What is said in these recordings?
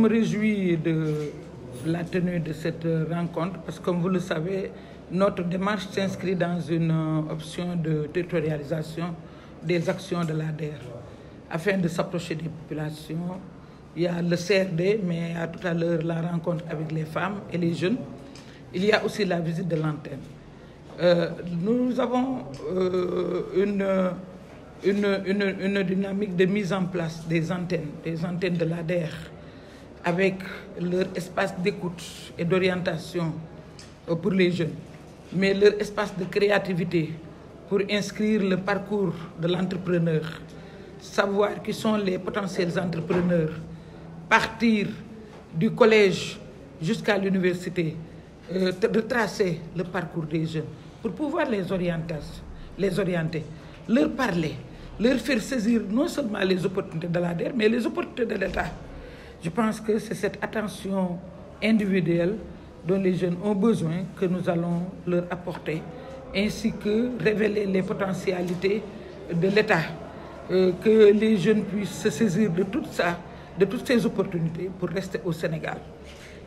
me réjouis de la tenue de cette rencontre parce que, comme vous le savez, notre démarche s'inscrit dans une option de territorialisation des actions de l'ADER afin de s'approcher des populations. Il y a le CRD, mais il y a tout à l'heure la rencontre avec les femmes et les jeunes. Il y a aussi la visite de l'antenne. Nous avons une dynamique de mise en place des antennes de l'ADER avec leur espace d'écoute et d'orientation pour les jeunes, mais leur espace de créativité pour inscrire le parcours de l'entrepreneur, savoir qui sont les potentiels entrepreneurs, partir du collège jusqu'à l'université, de tracer le parcours des jeunes pour pouvoir les orienter, leur parler, leur faire saisir non seulement les opportunités de l'ADER, mais les opportunités de l'État. Je pense que c'est cette attention individuelle dont les jeunes ont besoin que nous allons leur apporter, ainsi que révéler les potentialités de l'État, que les jeunes puissent se saisir de toutes ces opportunités pour rester au Sénégal.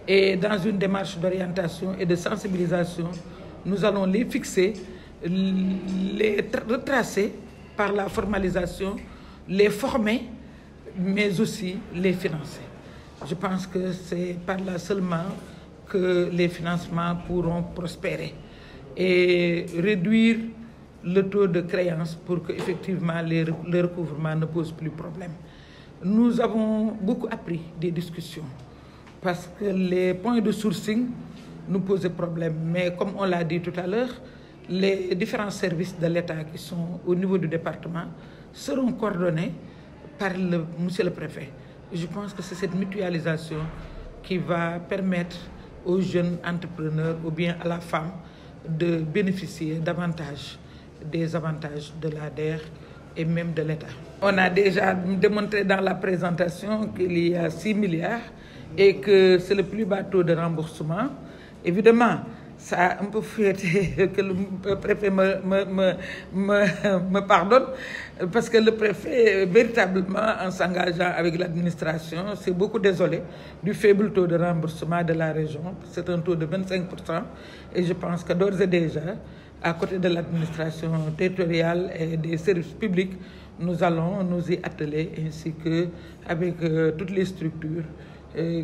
Et dans une démarche d'orientation et de sensibilisation, nous allons les fixer, les retracer par la formalisation, les former, mais aussi les financer. Je pense que c'est par là seulement que les financements pourront prospérer et réduire le taux de créance pour que effectivement le recouvrement ne pose plus problème. Nous avons beaucoup appris des discussions parce que les points de sourcing nous posaient problème. Mais comme on l'a dit tout à l'heure, les différents services de l'État qui sont au niveau du département seront coordonnés par monsieur le préfet. Je pense que c'est cette mutualisation qui va permettre aux jeunes entrepreneurs ou bien à la femme de bénéficier davantage des avantages de l'ADER et même de l'État. On a déjà démontré dans la présentation qu'il y a 6 milliards et que c'est le plus bas taux de remboursement. Évidemment, ça a un peu fouetté que le préfet me pardonne, parce que le préfet, véritablement, en s'engageant avec l'administration, s'est beaucoup désolé du faible taux de remboursement de la région. C'est un taux de 25%. Et je pense que d'ores et déjà, à côté de l'administration territoriale et des services publics, nous allons nous y atteler, ainsi qu'avec toutes les structures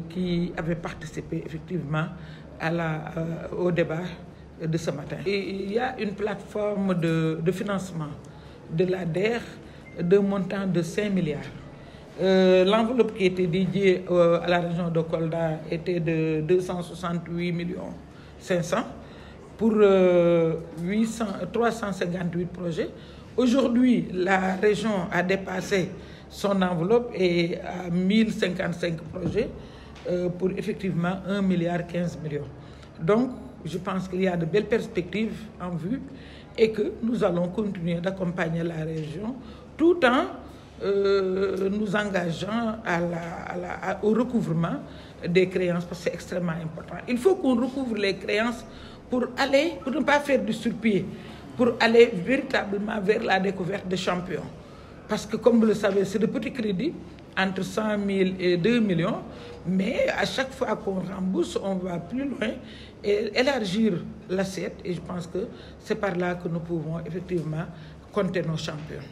qui avaient participé effectivement au débat de ce matin. Et il y a une plateforme de financement de l'ADER d'un montant de 5 milliards. L'enveloppe qui était dédiée à la région de Kolda était de 268 500 000 pour 358 projets. Aujourd'hui, la région a dépassé son enveloppe et à 1055 projets pour effectivement 1,15 milliard. Donc, je pense qu'il y a de belles perspectives en vue et que nous allons continuer d'accompagner la région tout en nous engageant au recouvrement des créances, parce que c'est extrêmement important. Il faut qu'on recouvre les créances pour ne pas faire du sur-pied, pour aller véritablement vers la découverte des champions. Parce que, comme vous le savez, c'est de petits crédits, entre 100 000 et 2 millions, mais à chaque fois qu'on rembourse, on va plus loin et élargir l'assiette. Et je pense que c'est par là que nous pouvons effectivement compter nos champions.